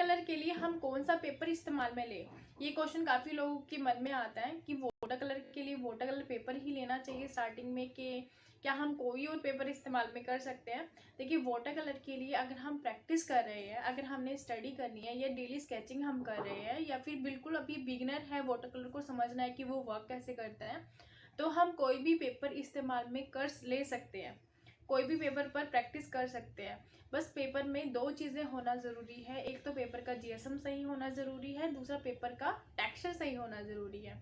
Colour के लिए हम कौन सा पेपर इस्तेमाल में लें, ये क्वेश्चन काफ़ी लोगों के मन में आता है कि वाटर कलर के लिए वाटर कलर पेपर ही लेना चाहिए स्टार्टिंग में, कि क्या हम कोई और पेपर इस्तेमाल में कर सकते हैं। देखिए, वाटर कलर के लिए अगर हम प्रैक्टिस कर रहे हैं, अगर हमने स्टडी करनी है या डेली स्केचिंग हम कर रहे हैं, या फिर बिल्कुल अभी बिगिनर है, वाटर कलर को समझना है कि वो वर्क कैसे करता है, तो हम कोई भी पेपर इस्तेमाल में कर ले सकते हैं, कोई भी पेपर पर प्रैक्टिस कर सकते हैं। बस पेपर में दो चीज़ें होना ज़रूरी है, एक तो पेपर का जीएसएम सही होना ज़रूरी है, दूसरा पेपर का टेक्सचर सही होना ज़रूरी है।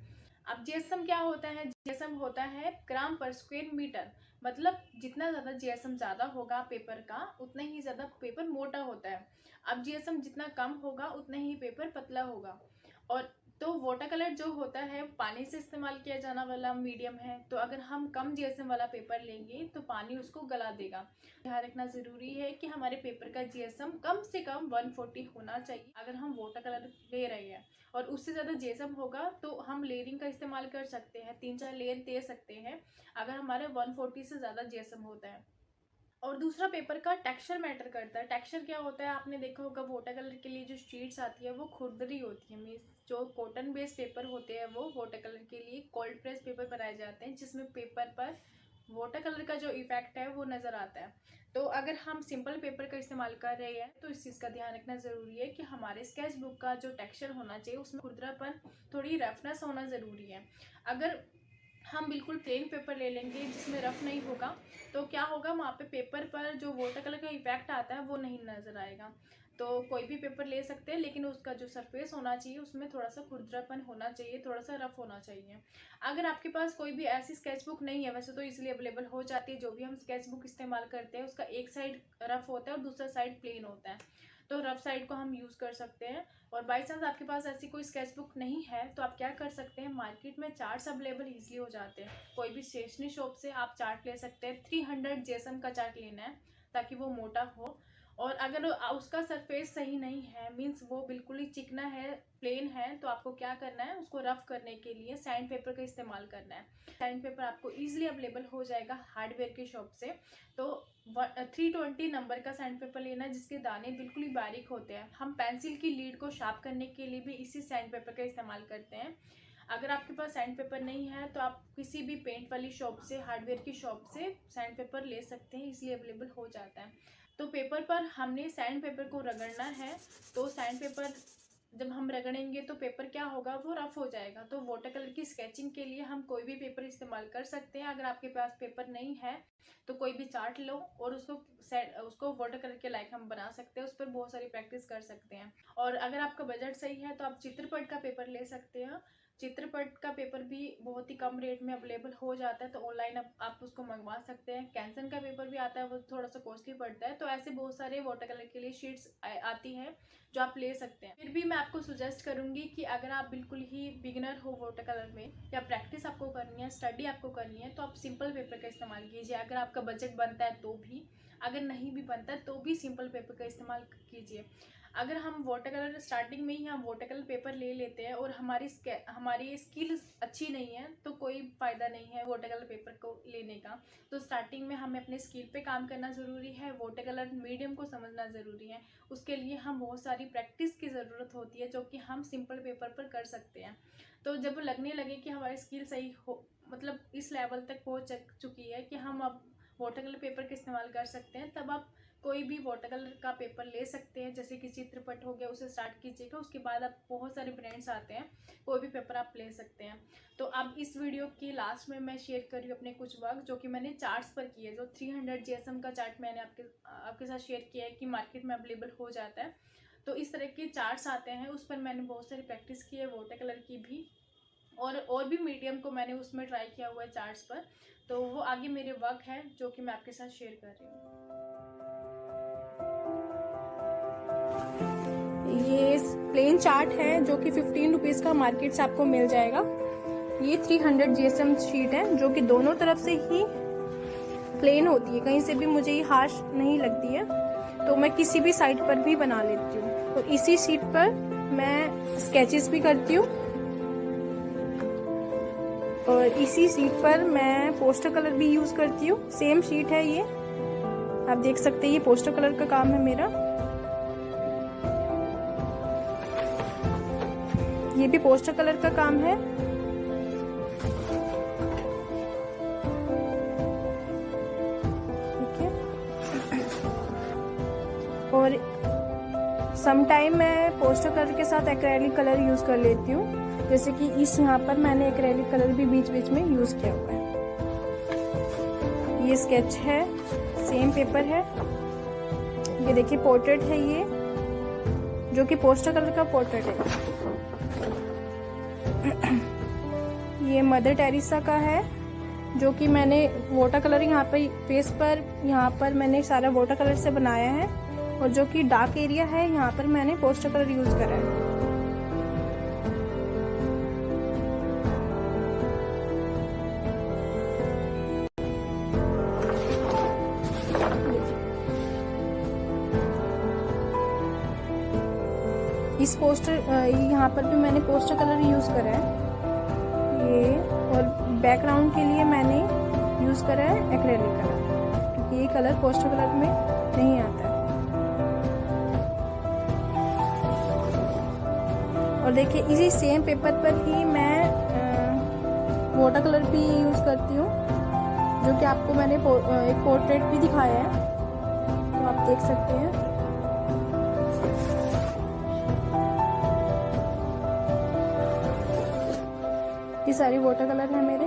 अब जीएसएम क्या होता है? जीएसएम होता है ग्राम पर स्क्वायर मीटर, मतलब जितना ज़्यादा जीएसएम ज़्यादा होगा पेपर का, उतना ही ज़्यादा पेपर मोटा होता है। अब जीएसएम जितना कम होगा उतना ही पेपर पतला होगा। और तो वाटर कलर जो होता है पानी से इस्तेमाल किया जाने वाला मीडियम है, तो अगर हम कम जीएसएम वाला पेपर लेंगे तो पानी उसको गला देगा। ध्यान रखना ज़रूरी है कि हमारे पेपर का जीएसएम कम से कम 140 होना चाहिए अगर हम वाटर कलर ले रहे हैं, और उससे ज़्यादा जीएसएम होगा तो हम लेयरिंग का इस्तेमाल कर सकते हैं, 3-4 लेयर दे सकते हैं अगर हमारे 140 से ज़्यादा जीएसएम होता है। और दूसरा, पेपर का टेक्सचर मैटर करता है। टेक्सचर क्या होता है? आपने देखा होगा वाटर कलर के लिए जो शीट्स आती है वो खुरदरी होती है, मीन्स जो कॉटन बेस्ड पेपर होते हैं वो वाटर कलर के लिए कोल्ड प्रेस पेपर बनाए जाते हैं, जिसमें पेपर पर वाटर कलर का जो इफेक्ट है वो नज़र आता है। तो अगर हम सिंपल पेपर का इस्तेमाल कर रहे हैं तो इस चीज़ का ध्यान रखना ज़रूरी है कि हमारे स्केच बुक का जो टेक्सचर होना चाहिए उसमें खुरदरापन, थोड़ी रफनेस होना ज़रूरी है। अगर हम बिल्कुल प्लेन पेपर ले लेंगे जिसमें रफ नहीं होगा, तो क्या होगा, वहाँ पे पेपर पर जो वाटर कलर का इफेक्ट आता है वो नहीं नज़र आएगा। तो कोई भी पेपर ले सकते हैं, लेकिन उसका जो सरफेस होना चाहिए उसमें थोड़ा सा खुरदरापन होना चाहिए, थोड़ा सा रफ होना चाहिए। अगर आपके पास कोई भी ऐसी स्केच बुक नहीं है, वैसे तो इजीली अवेलेबल हो जाती है, जो भी हम स्केच बुक इस्तेमाल करते हैं उसका एक साइड रफ होता है और दूसरा साइड प्लेन होता है, तो रफ साइड को हम यूज़ कर सकते हैं। और बाई चांस आपके पास ऐसी कोई स्केच बुक नहीं है तो आप क्या कर सकते हैं, मार्केट में चार्ट्स अवेलेबल ईजिली हो जाते हैं, कोई भी स्टेशनरी शॉप से आप चार्ट ले सकते हैं। 300 जीएसएम का चार्ट लेना है ताकि वो मोटा हो। और अगर उसका सरफेस सही नहीं है, मीन्स वो बिल्कुल ही चिकना है, प्लेन है, तो आपको क्या करना है, उसको रफ करने के लिए सैंड पेपर का इस्तेमाल करना है। सैंड पेपर आपको ईजिली अवेलेबल हो जाएगा हार्डवेयर की शॉप से। तो 320 नंबर का सैंड पेपर लेना है जिसके दाने बिल्कुल ही बारीक होते हैं। हम पेंसिल की लीड को शार्प करने के लिए भी इसी सैंड पेपर का इस्तेमाल करते हैं। अगर आपके पास सैंड पेपर नहीं है तो आप किसी भी पेंट वाली शॉप से, हार्डवेयर की शॉप से सैंड पेपर ले सकते हैं, इसलिए अवेलेबल हो जाता है। तो पेपर पर हमने सैंड पेपर को रगड़ना है, तो सैंड पेपर जब हम रगड़ेंगे तो पेपर क्या होगा, वो रफ हो जाएगा। तो वाटर कलर की स्केचिंग के लिए हम कोई भी पेपर इस्तेमाल कर सकते हैं। अगर आपके पास पेपर नहीं है तो कोई भी चार्ट लो और उसको वाटर कलर के लायक हम बना सकते हैं, उस पर बहुत सारी प्रैक्टिस कर सकते हैं। और अगर आपका बजट सही है तो आप चित्रपट का पेपर ले सकते हैं। चित्रपट का पेपर भी बहुत ही कम रेट में अवेलेबल हो जाता है, तो ऑनलाइन आप उसको मंगवा सकते हैं। कैंसन का पेपर भी आता है, वो थोड़ा सा कॉस्टली पड़ता है। तो ऐसे बहुत सारे वाटर कलर के लिए शीट्स आती हैं जो आप ले सकते हैं। फिर भी मैं आपको सुजेस्ट करूंगी कि अगर आप बिल्कुल ही बिगिनर हो वाटर कलर में, या प्रैक्टिस आपको करनी है, स्टडी आपको करनी है, तो आप सिंपल पेपर का इस्तेमाल कीजिए। अगर आपका बजट बनता है तो भी, अगर नहीं भी बनता है तो भी सिंपल पेपर का इस्तेमाल कीजिए। अगर हम वाटर कलर स्टार्टिंग में ही हम वाटर कलर पेपर ले लेते हैं और हमारी स्किल अच्छी नहीं है तो कोई फ़ायदा नहीं है वाटर कलर पेपर को लेने का। तो स्टार्टिंग में हमें अपने स्किल पे काम करना ज़रूरी है, वाटर कलर मीडियम को समझना ज़रूरी है। उसके लिए हम बहुत सारी प्रैक्टिस की ज़रूरत होती है जो कि हम सिंपल पेपर पर कर सकते हैं। तो जब लगने लगे कि हमारी स्किल सही हो, मतलब इस लेवल तक पहुँच चुकी है कि हम अब वाटर कलर पेपर का इस्तेमाल कर सकते हैं, तब आप कोई भी वाटर कलर का पेपर ले सकते हैं। जैसे कि चित्रपट हो गया, उसे स्टार्ट कीजिएगा, उसके बाद आप बहुत सारे ब्रांड्स आते हैं, कोई भी पेपर आप ले सकते हैं। तो अब इस वीडियो की लास्ट में मैं शेयर कर रही हूँ अपने कुछ वर्क जो कि मैंने चार्ट्स पर किए। जो 300 जीएसएम का चार्ट मैंने आपके साथ शेयर किया है कि मार्केट में अवेलेबल हो जाता है। तो इस तरह के चार्ट्स आते हैं, उस पर मैंने बहुत सारी प्रैक्टिस की है वाटर कलर की भी, और भी मीडियम को मैंने उसमें ट्राई किया हुआ है चार्ट्स पर। तो वो आगे मेरे वर्क है जो कि मैं आपके साथ शेयर कर रही हूँ। ये प्लेन चार्ट है जो कि 15 रुपीज़ का मार्केट से आपको मिल जाएगा। ये 300 जीएसएम शीट है जो कि दोनों तरफ से ही प्लेन होती है, कहीं से भी मुझे ये हार्श नहीं लगती है, तो मैं किसी भी साइड पर भी बना लेती हूँ। तो इसी शीट पर मैं स्केचेस भी करती हूँ और इसी शीट पर मैं पोस्टर कलर भी यूज़ करती हूँ। सेम शीट है ये, आप देख सकते हैं, ये पोस्टर कलर का काम है मेरा। ये भी पोस्टर कलर का काम है। ठीक है, और सम टाइम मैं पोस्टर कलर के साथ एक्रेलिक कलर यूज कर लेती हूँ, जैसे कि इस यहाँ पर मैंने एक्रेलिक कलर भी बीच बीच में यूज किया हुआ है। ये स्केच है, सेम पेपर है। ये देखिए पोर्ट्रेट है, ये जो कि पोस्टर कलर का पोर्ट्रेट है। ये मदर टेरेसा का है, जो कि मैंने वाटर कलर यहाँ पर फेस पर, यहाँ पर मैंने सारा वाटर कलर से बनाया है, और जो कि डार्क एरिया है यहाँ पर मैंने पोस्टर कलर यूज करा है। इस पोस्टर यहाँ पर भी मैंने पोस्टर कलर यूज करा है ये, और बैकग्राउंड के लिए मैंने यूज करा है एक्रेलिक कलर, क्योंकि ये कलर पोस्टर कलर में नहीं आता है। और देखिए इसी सेम पेपर पर ही मैं वाटर कलर भी यूज करती हूँ, जो कि आपको मैंने एक पोर्ट्रेट भी दिखाया है, तो आप देख सकते हैं। ये सारे वाटर कलर है मेरे।